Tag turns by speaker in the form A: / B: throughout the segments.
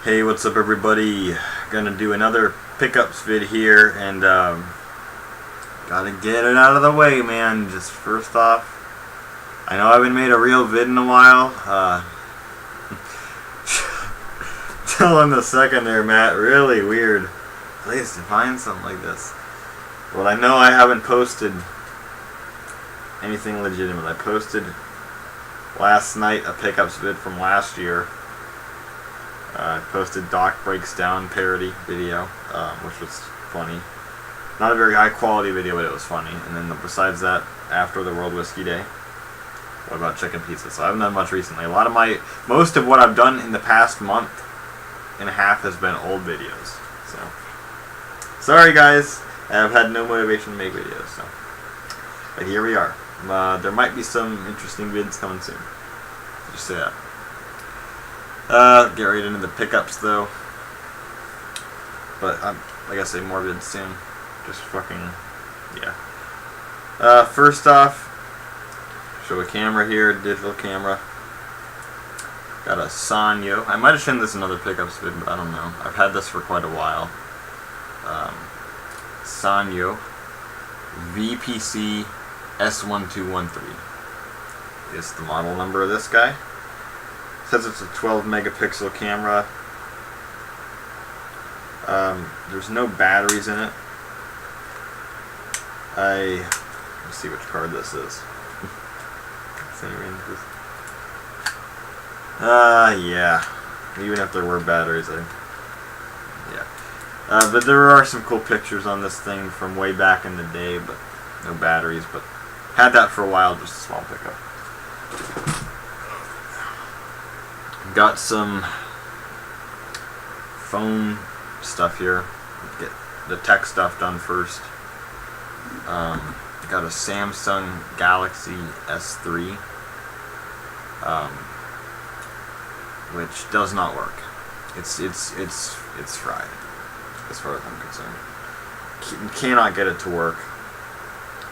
A: Hey, what's up everybody? Gonna do another pickups vid here, and gotta get it out of the way, man. Just first off, I know I haven't made a real vid in a while. Tell him the second there, Matt. Really weird place to find something like this. Well, I know I haven't posted anything legitimate. I posted last night a pickups vid from last year. I posted Doc Breaks Down parody video, which was funny. Not a very high quality video, but it was funny. And then besides that, after the World Whiskey Day, what about chicken pizza? So I haven't done much recently. Most of what I've done in the past month and a half has been old videos. So, sorry guys, I've had no motivation to make videos. So, but here we are. There might be some interesting vids coming soon. Just say that. Get right into the pickups though. But like I say, more vids soon. Just fucking, yeah. First off, show a camera here, digital camera. Got a Sanyo. I might have shown this in another pickups vid, but I don't know. I've had this for quite a while. Sanyo VPC S1213 is the model number of this guy. Says it's a 12 megapixel camera. There's no batteries in it. Let's see which card this is. Yeah. Even if there were batteries, yeah. But there are some cool pictures on this thing from way back in the day, but no batteries. But had that for a while, just a small pickup. Got some phone stuff here. Get the tech stuff done first. Got a Samsung Galaxy S3, which does not work. It's fried, as far as I'm concerned. Cannot get it to work.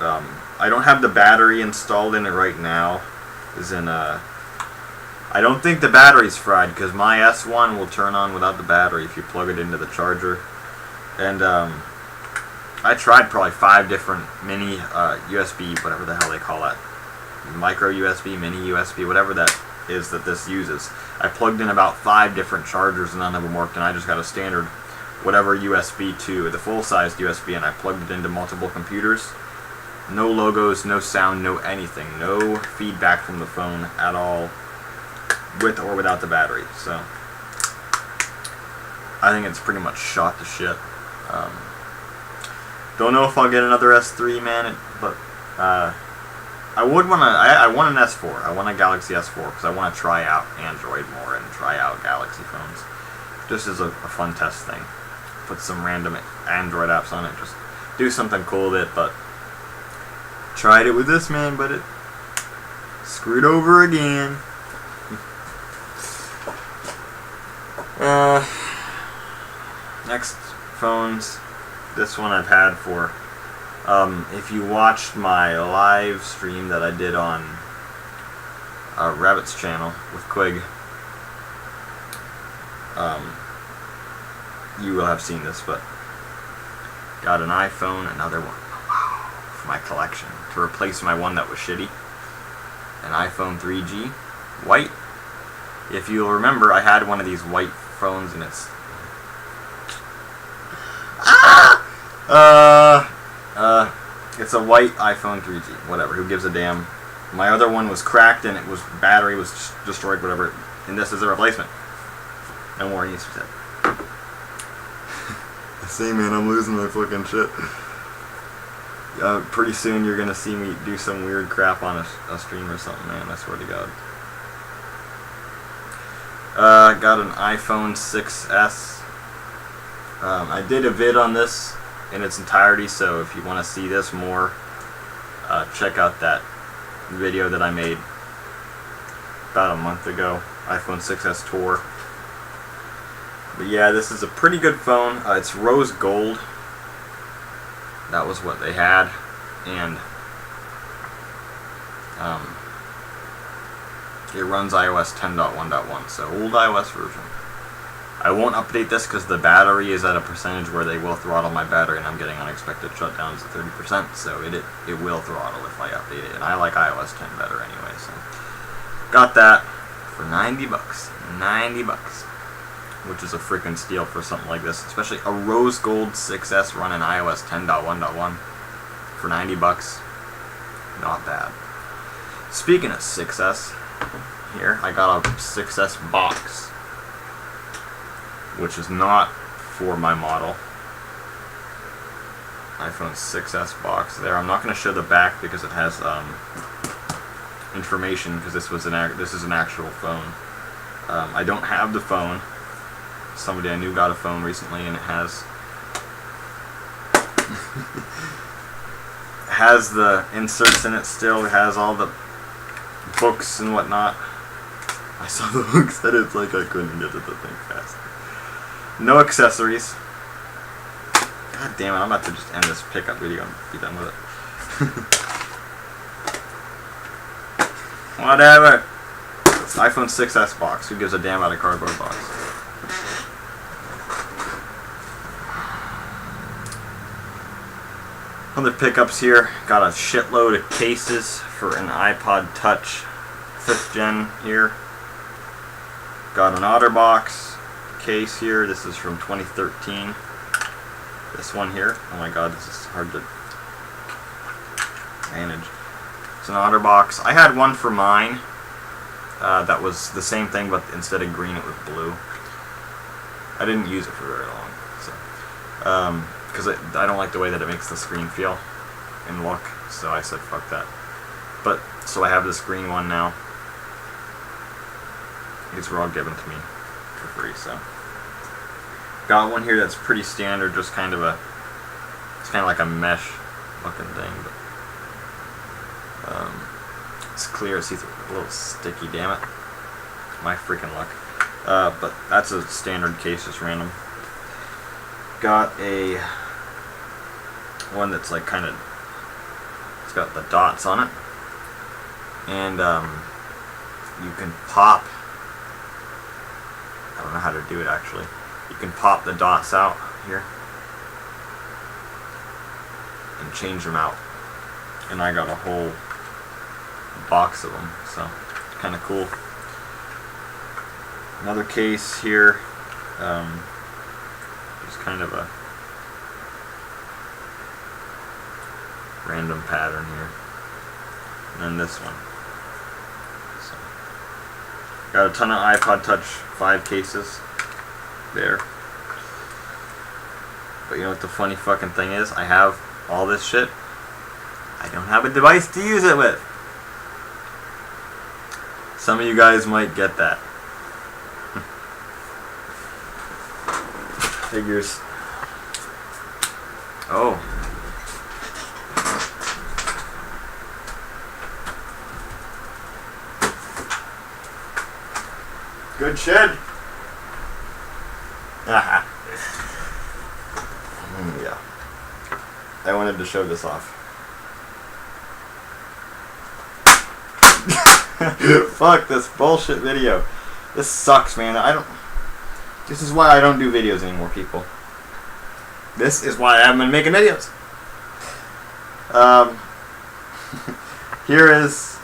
A: I don't have the battery installed in it right now. I don't think the battery's fried, because my S1 will turn on without the battery if you plug it into the charger. And I tried probably 5 different mini USB, whatever the hell they call that, micro USB, mini USB, whatever that is that this uses. I plugged in about 5 different chargers and none of them worked, and I just got a standard whatever USB 2, the full-sized USB, and I plugged it into multiple computers. No logos, no sound, no anything, no feedback from the phone at all, with or without the battery. So I think it's pretty much shot to shit. Don't know if I'll get another S3, man, but I want an S4. I want a Galaxy S4 because I want to try out Android more and try out Galaxy phones, just as a fun test thing. Put some random Android apps on it, just do something cool with it. But tried it with this, man, but it screwed over again. Next, phones. This one I've had for, if you watched my live stream that I did on Rabbit's channel with Quig, you will have seen this, but got an iPhone, another one, for my collection, to replace my one that was shitty. An iPhone 3G, white. If you'll remember, I had one of these white phones, and it's it's a white iPhone 3G. Whatever. Who gives a damn? My other one was cracked, and battery was destroyed. Whatever. And this is a replacement. No warranties. See, man, I'm losing my fucking shit. Pretty soon you're gonna see me do some weird crap on a stream or something, man. I swear to God. Got an iPhone 6S. I did a vid on this in its entirety, so if you want to see this more, check out that video that I made about a month ago, iPhone 6S tour. But yeah, this is a pretty good phone. It's rose gold. That was what they had, and It runs iOS 10.1.1, so old iOS version. I won't update this because the battery is at a percentage where they will throttle my battery, and I'm getting unexpected shutdowns at 30%, so it will throttle if I update it. And I like iOS 10 better anyway, so got that for 90 bucks. 90 bucks. Which is a freaking steal for something like this, especially a rose gold 6S running iOS 10.1.1 for 90 bucks. Not bad. Speaking of 6S, here I got a 6S box, which is not for my model. iPhone 6S box there. I'm not going to show the back because it has information, because this is an actual phone. I don't have the phone. Somebody I knew got a phone recently, and it has has the inserts in it still. It has all the books and whatnot. I saw the books that it's like I couldn't get to the thing fast. No accessories. God damn it, I'm about to just end this pickup video and be done with it. Whatever. It's iPhone 6S box. Who gives a damn about a cardboard box? Other pickups here. Got a shitload of cases for an iPod Touch 5th gen here. Got an OtterBox case here. This is from 2013. This one here. Oh my god, this is hard to manage. It's an OtterBox. I had one for mine that was the same thing, but instead of green it was blue. I didn't use it for very long, so because I don't like the way that it makes the screen feel and look, so I said fuck that. But so I have this green one now. These were all given to me for free, so got one here that's pretty standard, just kind of it's kind of like a mesh looking thing, but it's clear, it's a little sticky, damn it. My freaking luck. But that's a standard case, just random. Got a one that's like kind of, it's got the dots on it, and you can pop, I don't know how to do it actually, you can pop the dots out here and change them out, and I got a whole box of them, so it's kind of cool. Another case here, just kind of a random pattern here, and then this one. So, got a ton of iPod Touch 5 cases there. But you know what the funny fucking thing is? I have all this shit. I don't have a device to use it with. Some of you guys might get that. Figures. Oh. Good shit. Aha. Yeah. I wanted to show this off. Fuck this bullshit video. This sucks, man. This is why I don't do videos anymore, people. This is why I haven't been making videos. Here is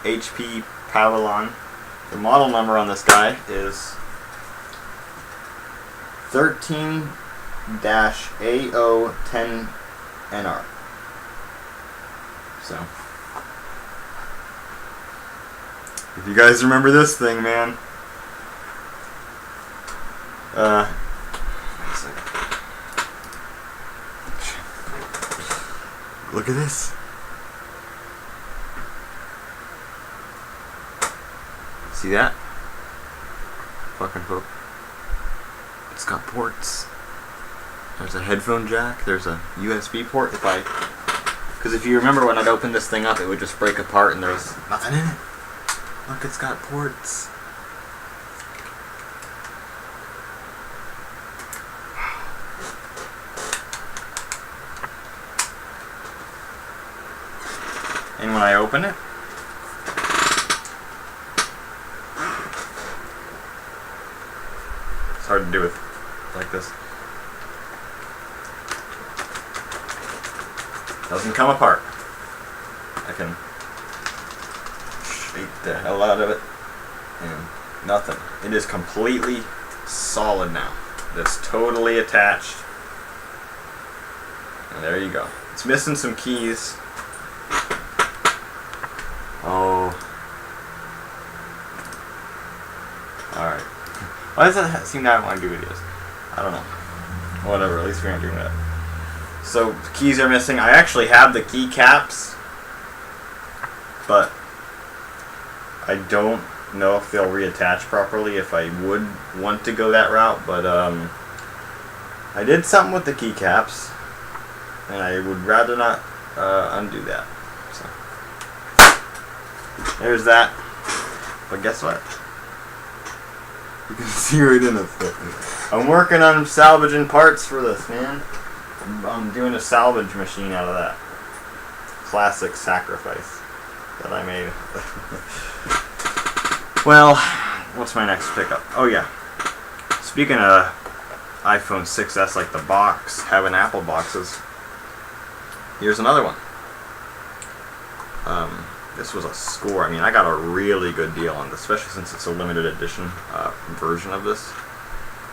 A: HP Pavilion. The model number on this guy is 13-AO10NR. So, if you guys remember this thing, man. Wait a second. Look at this. See that? Fucking hook. It's got ports. There's a headphone jack. There's a USB port. Because if you remember when I'd open this thing up, it would just break apart and there's nothing in it. Look, it's got ports. And when I open it, It's hard to do with like this. Doesn't come apart. I can shake the hell out of it and nothing. It is completely solid now. It's totally attached. And there you go. It's missing some keys. Oh. Alright. Why does that seem to want to do videos? I don't know. Whatever, at least we aren't doing that. So, keys are missing. I actually have the key caps, but I don't know if they'll reattach properly if I would want to go that route, but I did something with the key caps, and I would rather not undo that. So, there's that. But guess what? You can see right in it. I'm working on salvaging parts for this, man. I'm doing a salvage machine out of that classic sacrifice that I made. Well, what's my next pickup? Oh yeah. Speaking of iPhone 6s, like the box, having Apple boxes, here's another one. This was a score. I mean, I got a really good deal on this, especially since it's a limited edition version of this.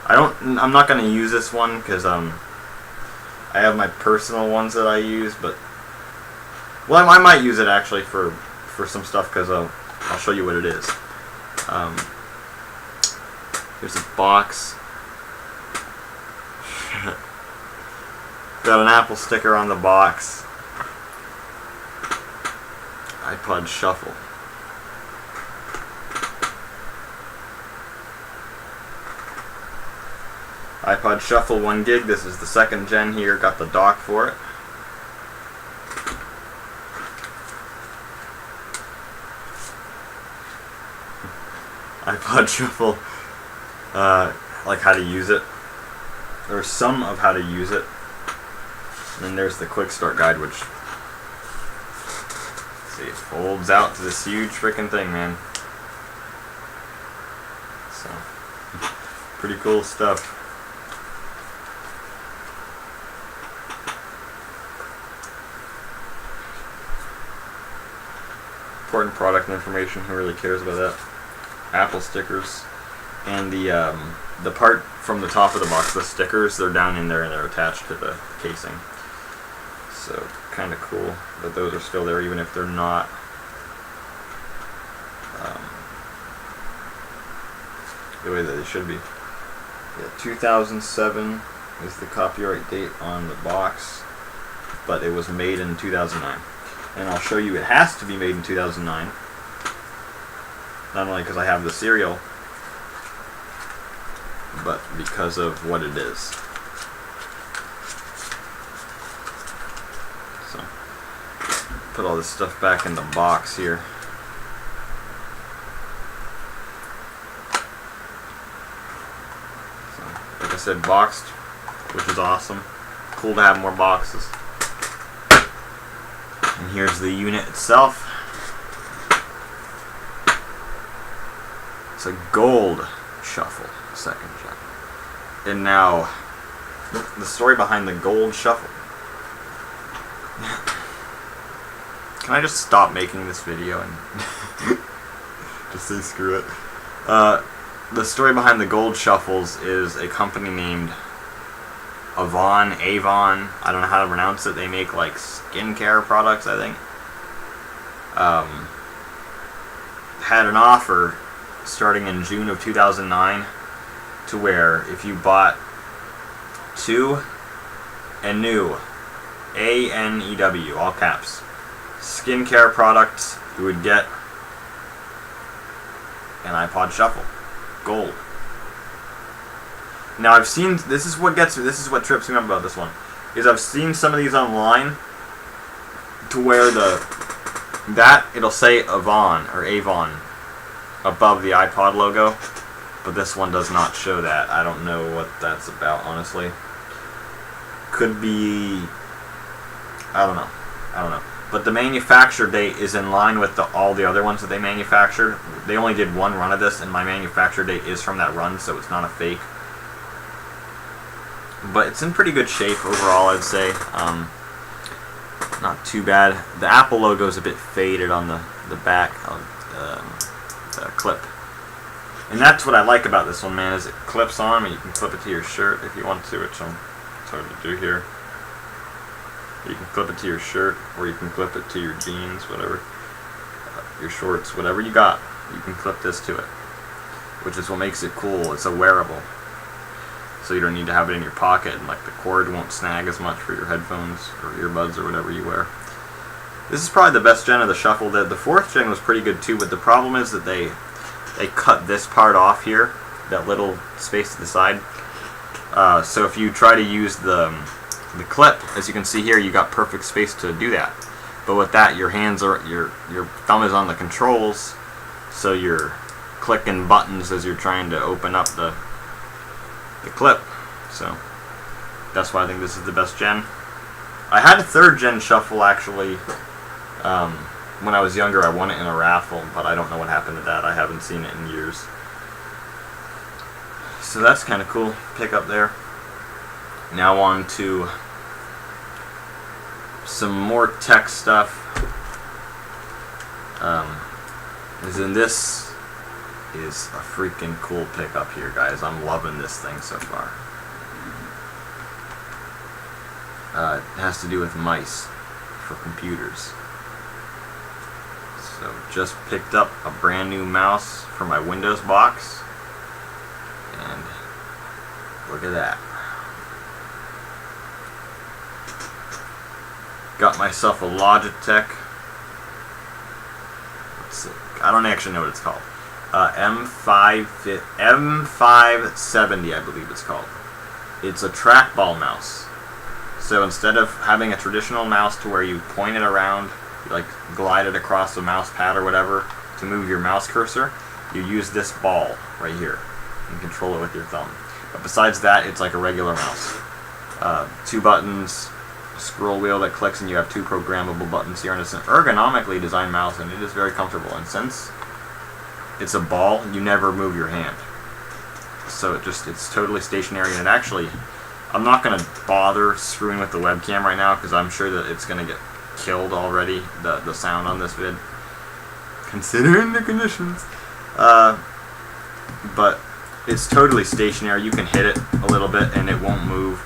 A: I'm not going to use this one because I have my personal ones that I use, but well, I might use it actually for some stuff because I'll show you what it is. Here's a box. Got an Apple sticker on the box. iPod Shuffle. iPod Shuffle 1 gig. This is the 2nd gen here. Got the dock for it. iPod Shuffle, like how to use it, or some of how to use it. And then there's the quick start guide, which, see, it folds out to this huge freaking thing, man. So, pretty cool stuff. Important product information. Who really cares about that? Apple stickers, and the part from the top of the box, the stickers, they're down in there and they're attached to the casing. So kind of cool that those are still there, even if they're not the way that they should be. Yeah, 2007 is the copyright date on the box, but it was made in 2009. And I'll show you it has to be made in 2009. Not only because I have the serial, but because of what it is. So, put all this stuff back in the box here. So, like I said, boxed, which is awesome. Cool to have more boxes. And here's the unit itself. It's a gold shuffle, 2nd gen. And now, the story behind the gold shuffle. Can I just stop making this video and just say screw it? The story behind the gold shuffles is a company named Avon. I don't know how to pronounce it. They make like skincare products, I think. Had an offer starting in June of 2009 to where if you bought 2 ANEW, ANEW, all caps, skincare products, you would get an iPod Shuffle, gold. Now I've seen, this is what trips me up about this one, is I've seen some of these online to where it'll say Avon or Avon above the iPod logo, but this one does not show that. I don't know what that's about, honestly. Could be, I don't know. But the manufacture date is in line with all the other ones that they manufactured. They only did one run of this, and my manufacture date is from that run, so it's not a fake. but it's in pretty good shape overall, I'd say. Not too bad. The Apple logo is a bit faded on the back of the clip. And that's what I like about this one, man, is it clips on and you can clip it to your shirt if you want to, which it's hard to do here. You can clip it to your shirt, or you can clip it to your jeans, whatever, your shorts, whatever you got, you can clip this to it, which is what makes it cool. It's a wearable, so you don't need to have it in your pocket, and like the cord won't snag as much for your headphones or earbuds or whatever you wear. This is probably the best gen of the Shuffle. The 4th gen was pretty good too, but the problem is that they cut this part off here, that little space to the side. So if you try to use the clip, as you can see here, you got perfect space to do that. But with that, your thumb is on the controls, so you're clicking buttons as you're trying to open up the clip. So that's why I think this is the best gen. I had a 3rd gen Shuffle actually. When I was younger, I won it in a raffle, but I don't know what happened to that. I haven't seen it in years. So that's kind of cool pickup there. Now on to some more tech stuff. This is a freaking cool pickup here, guys. I'm loving this thing so far. It has to do with mice for computers. So just picked up a brand new mouse for my Windows box, and look at that. Got myself a Logitech. I don't actually know what it's called. M570, I believe it's called. It's a trackball mouse. So instead of having a traditional mouse to where you point it around, you like glide it across the mouse pad or whatever to move your mouse cursor, you use this ball right here and control it with your thumb. But besides that, it's like a regular mouse. 2 buttons, a scroll wheel that clicks, and you have 2 programmable buttons here. And it's an ergonomically designed mouse, and it is very comfortable. And since it's a ball, you never move your hand. So it's totally stationary, and it actually, I'm not going to bother screwing with the webcam right now because I'm sure that it's going to get killed already, the sound on this vid, considering the conditions. But it's totally stationary. You can hit it a little bit and it won't move.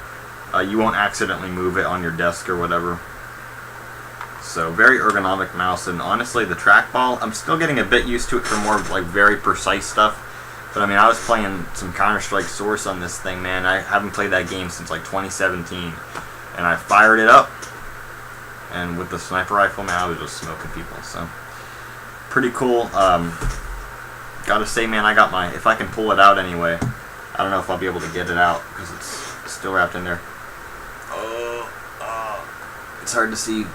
A: You won't accidentally move it on your desk or whatever. So very ergonomic mouse, and honestly the trackball, I'm still getting a bit used to it for more like very precise stuff. But I mean, I was playing some Counter-Strike Source on this thing, man. I haven't played that game since like 2017, and I fired it up, and with the sniper rifle, man, I was just smoking people. So pretty cool. Gotta say, man, I got my, if I can pull it out anyway, I don't know if I'll be able to get it out because it's still wrapped in there. It's hard to see.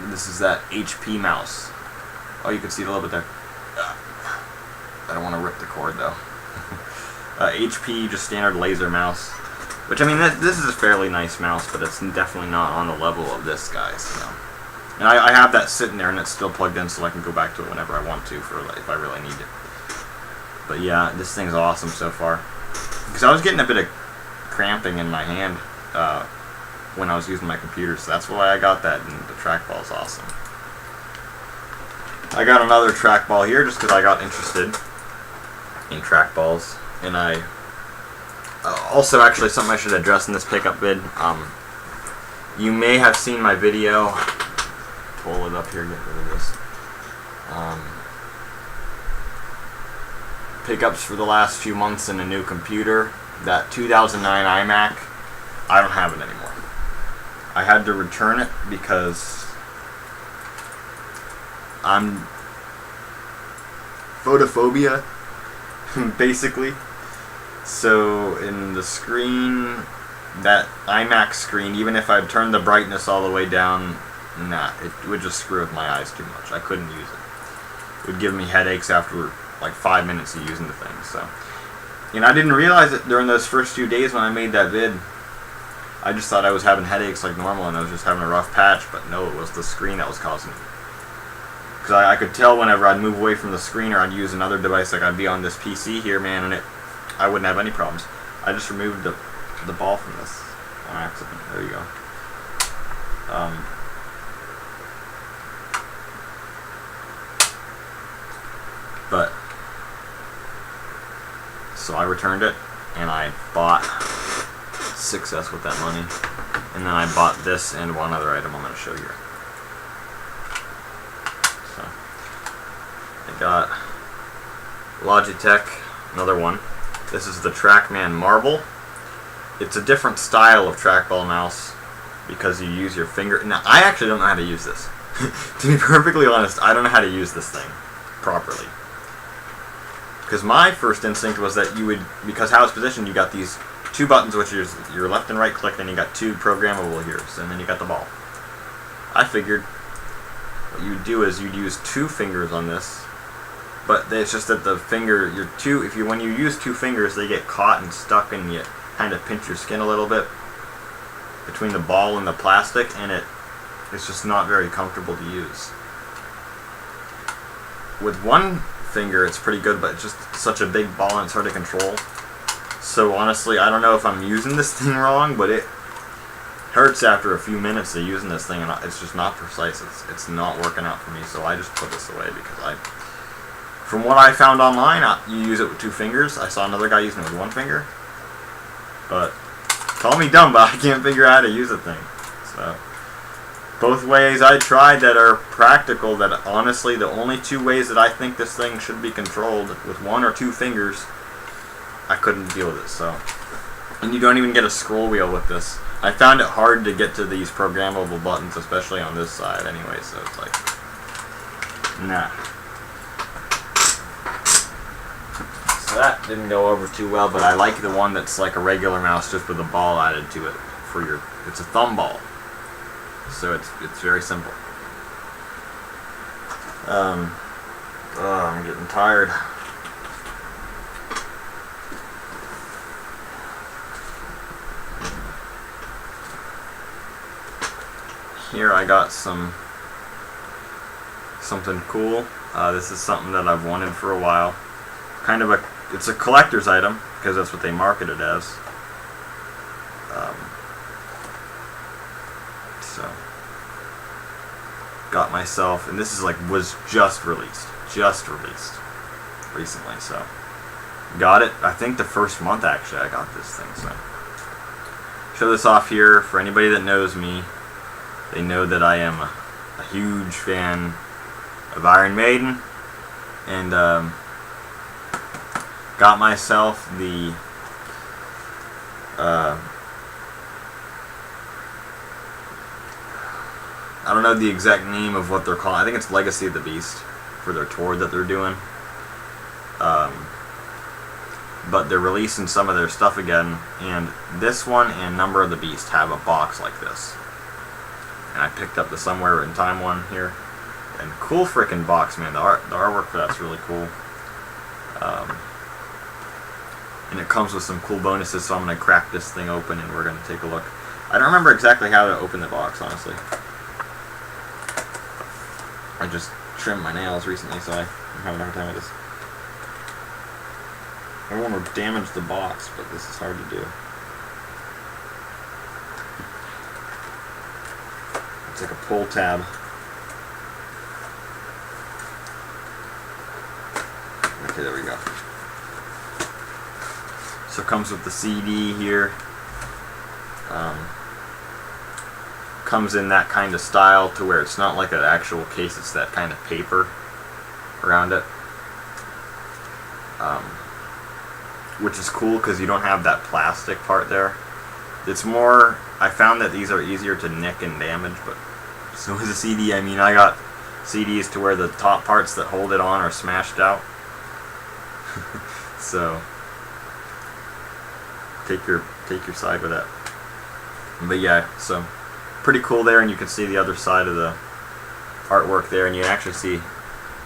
A: This is that HP mouse. Oh, you can see it a little bit there. I don't want to rip the cord though. HP, just standard laser mouse. Which, I mean, this is a fairly nice mouse, but it's definitely not on the level of this guy. So. And I have that sitting there, and it's still plugged in, so I can go back to it whenever I want to, if I really need it. But yeah, this thing's awesome so far. Because I was getting a bit of cramping in my hand when I was using my computer, so that's why I got that, and the trackball's awesome. I got another trackball here just because I got interested in trackballs, and I also, actually, something I should address in this pickup vid. You may have seen my video. Pull it up here, get rid of this. Pickups for the last few months in a new computer. That 2009 iMac, I don't have it anymore. I had to return it because I'm photophobia, basically. So in the screen, that iMac screen, even if I'd turned the brightness all the way down, nah, it would just screw with my eyes too much. I couldn't use it. It would give me headaches after like 5 minutes of using the thing. So, and I didn't realize it during those first few days when I made that vid. I just thought I was having headaches like normal and I was just having a rough patch, but no, it was the screen that was causing it. Because I could tell whenever I'd move away from the screen or I'd use another device, like I'd be on this PC here, man, and I wouldn't have any problems. I just removed the ball from this on accident. There you go. But so I returned it, and I bought 6S with that money, and then I bought this and one other item I'm going to show you. So I got Logitech, another one. This is the Trackman Marble. It's a different style of trackball mouse because you use your finger. Now, I actually don't know how to use this. To be perfectly honest, I don't know how to use this thing properly. Because my first instinct was that you would, because how it's positioned, you got these two buttons, which is your left and right click, and you got two programmable here, and then you got the ball. I figured what you'd do is you'd use two fingers on this, but it's just that the finger, when you use two fingers, they get caught and stuck, and you kind of pinch your skin a little bit between the ball and the plastic, and it's just not very comfortable to use. With one finger, it's pretty good, but it's just such a big ball and it's hard to control. So honestly, I don't know if I'm using this thing wrong, but it hurts after a few minutes of using this thing, and it's just not precise. It's not working out for me, so I just put this away because from what I found online, you use it with two fingers. I saw another guy using it with one finger, but call me dumb, but I can't figure out how to use the thing. So both ways I tried that are practical, that honestly the only two ways that I think this thing should be controlled with one or two fingers, I couldn't deal with it. So, and you don't even get a scroll wheel with this. I found it hard to get to these programmable buttons, especially on this side anyway, so it's like, nah. So that didn't go over too well, but I like the one that's like a regular mouse just with a ball added to it for your, it's a thumb ball. So it's very simple. I'm getting tired. Here I got something cool. This is something that I've wanted for a while. It's a collector's item because that's what they market it as. So got myself, and this is was just released recently. So got it. I think the first month actually I got this thing. So show this off here for anybody that knows me. They know that I am a huge fan of Iron Maiden, and got myself the I don't know the exact name of what they're calling. I think it's Legacy of the Beast for their tour that they're doing. But they're releasing some of their stuff again, and this one and Number of the Beast have a box like this. And I picked up the Somewhere in Time one here. And cool freaking box, man. The artwork for that's really cool. And it comes with some cool bonuses, so I'm going to crack this thing open and we're going to take a look. I don't remember exactly how to open the box, honestly. I just trimmed my nails recently, so I'm having a hard time with this. I don't want to damage the box, but this is hard to do. It's like a pull tab. Okay, there we go. So it comes with the CD here. Comes in that kind of style to where it's not like an actual case, it's that kind of paper around it. Which is cool because you don't have that plastic part there. It's more, I found that these are easier to nick and damage, but so is a CD. I mean, I got CDs to where the top parts that hold it on are smashed out. So take your side with that. But yeah, so pretty cool there, and you can see the other side of the artwork there, and you can actually see,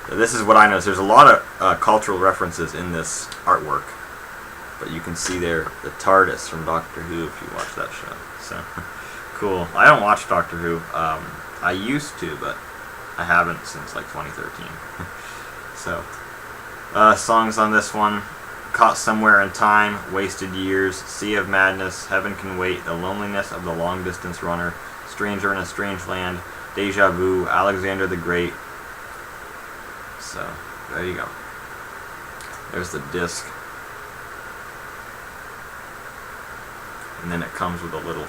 A: this is what I noticed, there's a lot of cultural references in this artwork, but you can see there the TARDIS from Doctor Who if you watch that show. So cool. I don't watch Doctor Who. I used to, but I haven't since like 2013. So songs on this one, Caught Somewhere in Time, Wasted Years, Sea of Madness, Heaven Can Wait, The Loneliness of the Long Distance Runner, Stranger in a Strange Land, Deja Vu, Alexander the Great. So, there you go. There's the disc. And then it comes with a little...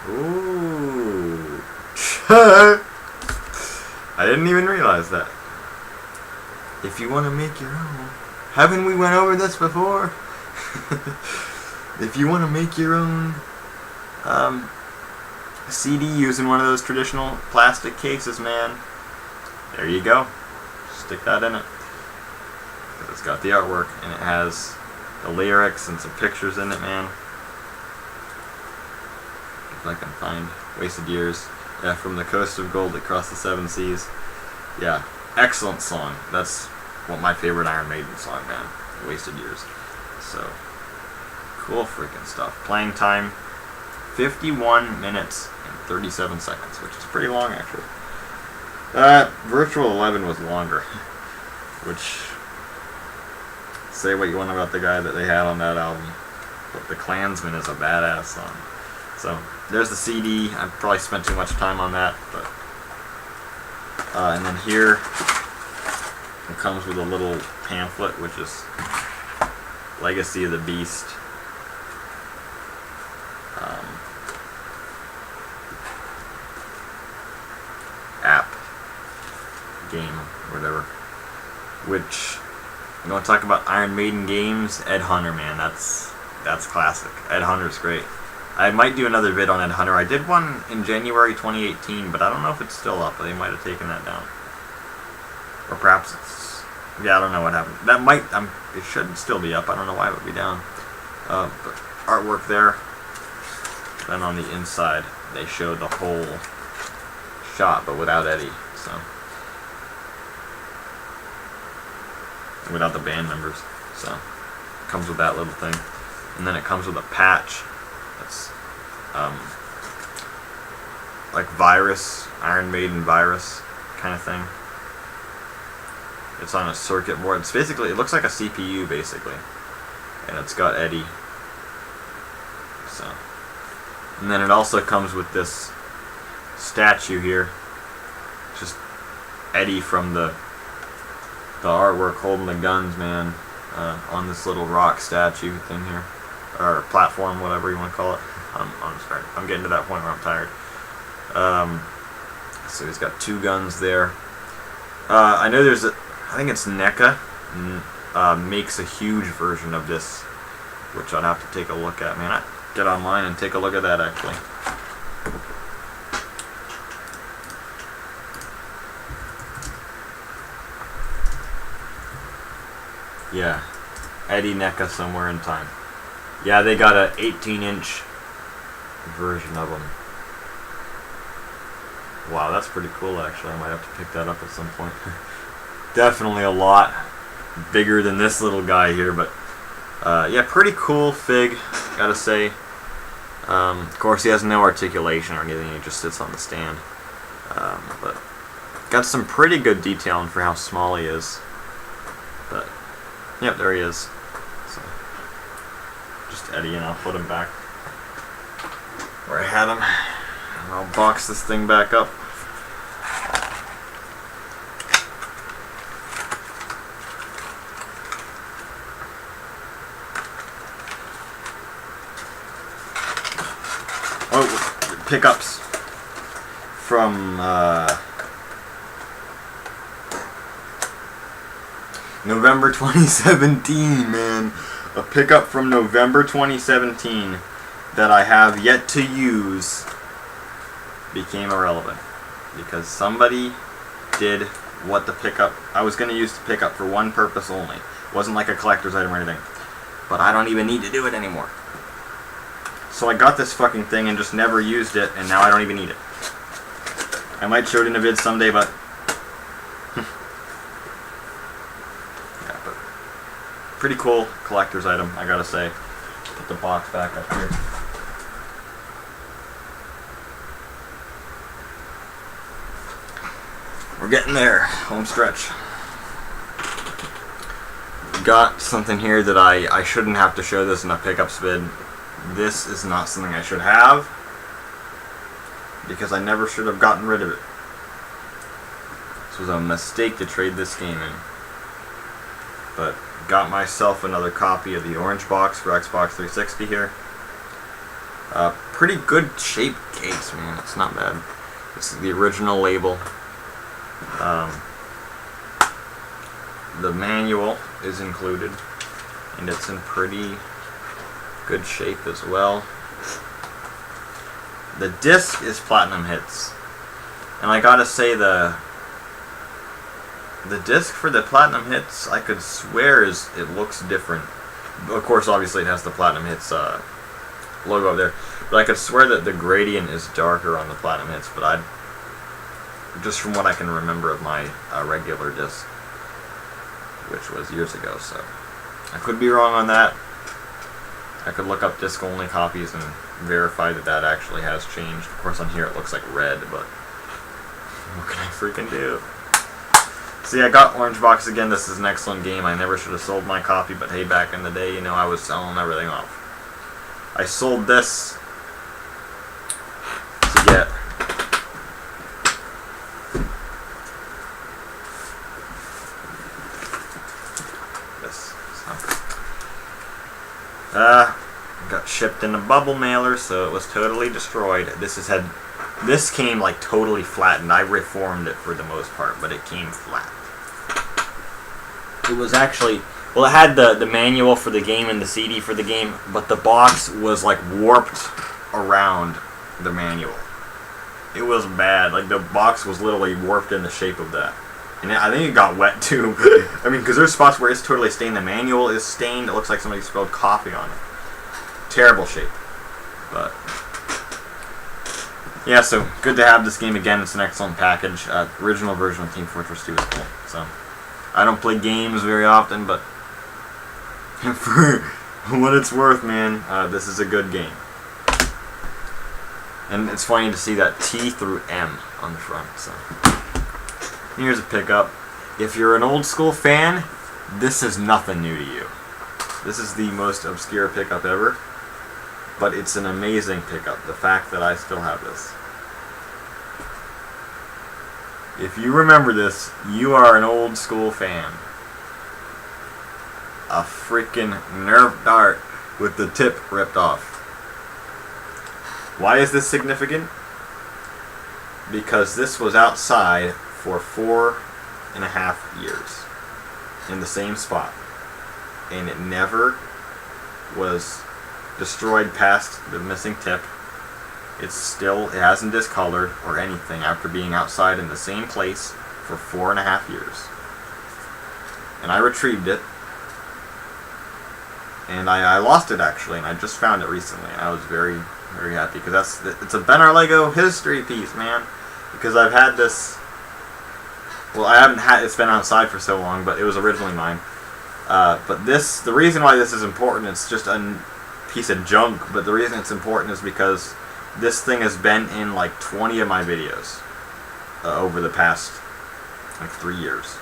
A: Ooh. I didn't even realize that. If you want to make your own... Haven't we went over this before? If you want to make your own CD using one of those traditional plastic cases, man, there you go. Stick that in it. It's got the artwork, and it has the lyrics and some pictures in it, man. If I can find Wasted Years. Yeah, from the coast of gold across the seven seas. Yeah, excellent song. That's my favorite Iron Maiden song, man. Wasted Years. So, cool freaking stuff. Playing time, 51 minutes and 37 seconds, which is pretty long, actually. Virtual 11 was longer, which, say what you want about the guy that they had on that album, but The Klansman is a badass song. So, there's the CD. I probably spent too much time on that, but, and then here, it comes with a little pamphlet, which is Legacy of the Beast. App. Game. Whatever. Which, you want to talk about Iron Maiden games? Ed Hunter, man. That's classic. Ed Hunter's great. I might do another vid on Ed Hunter. I did one in January 2018, but I don't know if it's still up. They might have taken that down. Or perhaps it's... Yeah, I don't know what happened. That might... it should still be up. I don't know why it would be down. But artwork there. Then on the inside, they showed the whole shot, but without Eddie. So... without the band members. So... it comes with that little thing. And then it comes with a patch. That's... like Virus. Iron Maiden Virus kind of thing. It's on a circuit board. It's basically, it looks like a CPU basically, and it's got Eddie. So, and then it also comes with this statue here, just Eddie from the artwork holding the guns, man, on this little rock statue thing here, or platform, whatever you want to call it. I'm getting to that point where I'm tired. So he's got two guns there. I know there's I think it's NECA makes a huge version of this, which I'd have to take a look at. Man, I'd get online and take a look at that, actually. Yeah, Eddie NECA Somewhere in Time. Yeah, they got a 18-inch version of them. Wow, that's pretty cool, actually. I might have to pick that up at some point. Definitely a lot bigger than this little guy here, but yeah, pretty cool fig, gotta say. Of course, he has no articulation or anything, he just sits on the stand. But got some pretty good detailing for how small he is. But, yep, there he is. So, just Eddie, and I'll put him back where I had him. And I'll box this thing back up. Oh, pickups from November 2017, man. A pickup from November 2017 that I have yet to use became irrelevant because somebody did what the pickup I was going to use the pickup for one purpose only. It wasn't like a collector's item or anything, but I don't even need to do it anymore. So I got this fucking thing and just never used it, and now I don't even need it. I might show it in a vid someday, but yeah, but pretty cool collector's item, I gotta say. Put the box back up here. We're getting there, home stretch. got something here that I shouldn't have to show this in a pickups vid. This is not something I should have, because I never should have gotten rid of it. This was a mistake to trade this game in. But got myself another copy of the orange box for Xbox 360 here. Pretty good shaped case, man. It's not bad. This is the original label. The manual is included, and it's in pretty good shape as well. The disc is Platinum Hits, and I gotta say the disc for the Platinum Hits, I could swear it looks different. Of course, obviously it has the Platinum Hits logo up there, but I could swear that the gradient is darker on the Platinum Hits, but just from what I can remember of my regular disc, which was years ago, so I could be wrong on that. I could look up disc-only copies and verify that that actually has changed. Of course, on here it looks like red, but what can I freaking do? See, I got Orange Box again. This is an excellent game. I never should have sold my copy, but hey, back in the day, you know, I was selling everything off. I sold this to get this. Got shipped in a bubble mailer, so it was totally destroyed. This came like totally flattened. I reformed it for the most part, but it came flat. It was actually, well, it had the manual for the game and the CD for the game, but the box was like warped around the manual. It was bad. Like the box was literally warped in the shape of that. And I think it got wet too. I mean, because there's spots where it's totally stained. The manual is stained. It looks like somebody spilled coffee on it. Terrible shape. But yeah, so good to have this game again. It's an excellent package. Original version of Team Fortress 2 is cool. So I don't play games very often, but for what it's worth, man, this is a good game. And it's funny to see that T through M on the front. So here's a pickup. If you're an old school fan, this is nothing new to you. This is the most obscure pickup ever. But it's an amazing pickup, the fact that I still have this. If you remember this, you are an old school fan. A freaking Nerf dart with the tip ripped off. Why is this significant? Because this was outside for 4.5 years in the same spot. And it never was destroyed past the missing tip. It hasn't discolored or anything after being outside in the same place for 4.5 years. And I retrieved it, and I lost it actually, and I just found it recently. And I was very, very happy because it's a benrlego history piece, man. Because I've had this. Well, I haven't had it's been outside for so long, but it was originally mine. But the reason why this is important, it's just a piece of junk, but the reason it's important is because this thing has been in like 20 of my videos over the past like 3 years.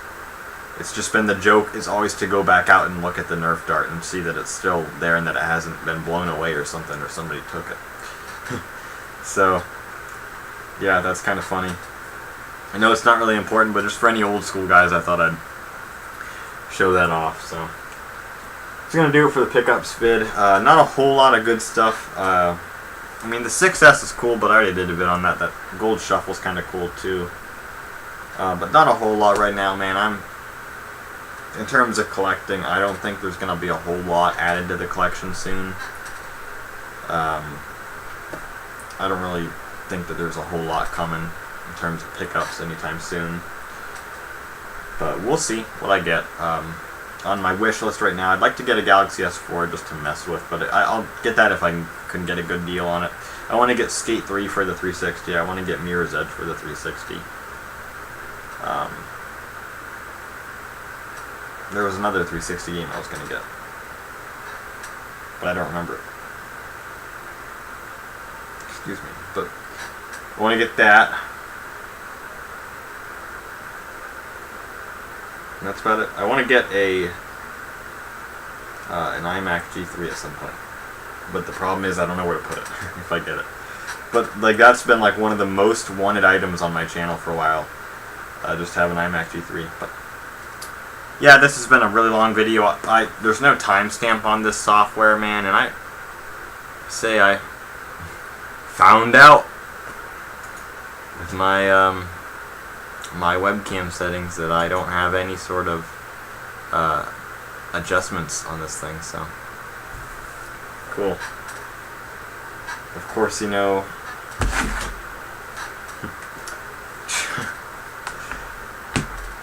A: It's just been the joke is always to go back out and look at the Nerf dart and see that it's still there and that it hasn't been blown away or something, or somebody took it. So yeah, that's kind of funny. I know it's not really important, but just for any old school guys, I thought I'd show that off. So that's gonna do it for the pickups vid. Not a whole lot of good stuff. I mean, the 6S is cool, but I already did a bit on that. That gold shuffle's kind of cool too. But not a whole lot right now, man. In terms of collecting, I don't think there's gonna be a whole lot added to the collection soon. I don't really think that there's a whole lot coming in terms of pickups anytime soon. But we'll see what I get. On my wish list right now, I'd like to get a Galaxy S4 just to mess with, but I'll get that if I can get a good deal on it. I want to get Skate 3 for the 360. I want to get Mirror's Edge for the 360. There was another 360 game I was going to get, but I don't remember it. Excuse me. But I want to get that. And that's about it. I want to get a an iMac G3 at some point. But the problem is I don't know where to put it if I get it. But like that's been like one of the most wanted items on my channel for a while. Just have an iMac G3. But yeah, this has been a really long video. There's no timestamp on this software, man, and I found out with my my webcam settings that I don't have any sort of adjustments on this thing, so cool. Of course, you know,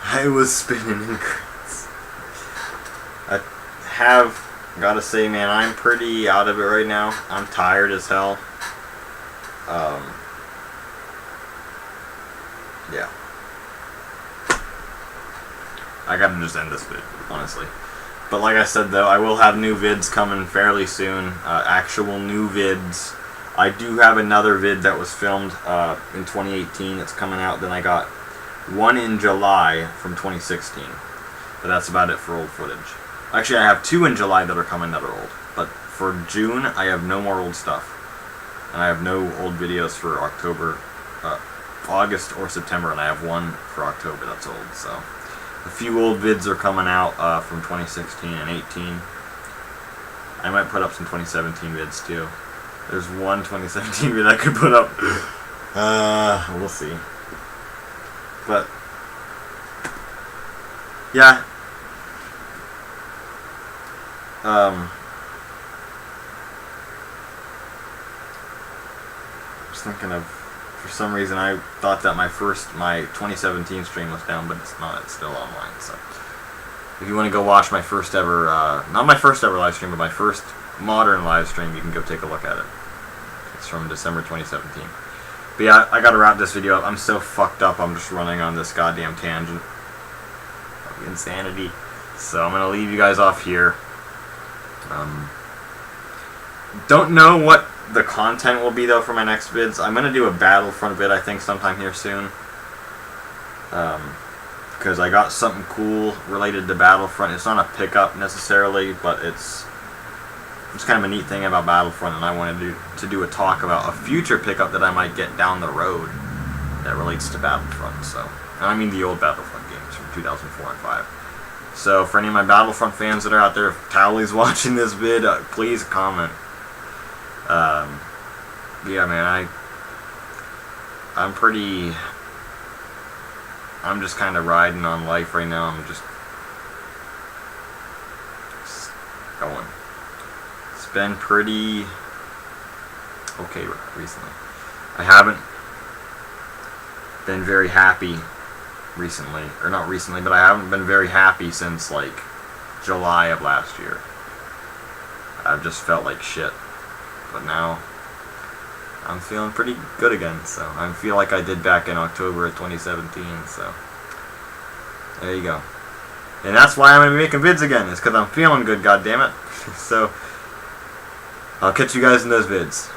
A: I was spinning in crates. I have gotta say, man, I'm pretty out of it right now. I'm tired as hell. Yeah. I gotta just end this vid, honestly. But like I said, though, I will have new vids coming fairly soon. Actual new vids. I do have another vid that was filmed in 2018 that's coming out. Then I got one in July from 2016. But that's about it for old footage. Actually, I have two in July that are coming that are old. But for June, I have no more old stuff. And I have no old videos for October, August or September, and I have one for October that's old. So a few old vids are coming out from 2016 and 18. I might put up some 2017 vids too. There's one 2017 vid I could put up. We'll see. But yeah. I was thinking of, for some reason I thought that my 2017 stream was down, but it's not. It's still online. So if you want to go watch my first ever, not my first ever live stream, but my first modern live stream, you can go take a look at it. It's from December 2017. But yeah, I gotta wrap this video up. I'm so fucked up. I'm just running on this goddamn tangent of insanity. So I'm gonna leave you guys off here. Don't know what the content will be though for my next vids. I'm gonna do a Battlefront vid, I think, sometime here soon. Because I got something cool related to Battlefront. It's not a pickup necessarily, but it's kind of a neat thing about Battlefront, and I wanted to do a talk about a future pickup that I might get down the road that relates to Battlefront. So, and I mean the old Battlefront games from 2004 and 5. So for any of my Battlefront fans that are out there, if Towley's watching this vid, please comment. Yeah, man, I'm just kind of riding on life right now. I'm just going. It's been pretty okay recently. I haven't been very happy recently, or not recently, but I haven't been very happy since like July of last year. I've just felt like shit, but now I'm feeling pretty good again. So I feel like I did back in October of 2017. So there you go. And that's why I'm gonna be making vids again. Is because I'm feeling good. God damn it. So I'll catch you guys in those vids.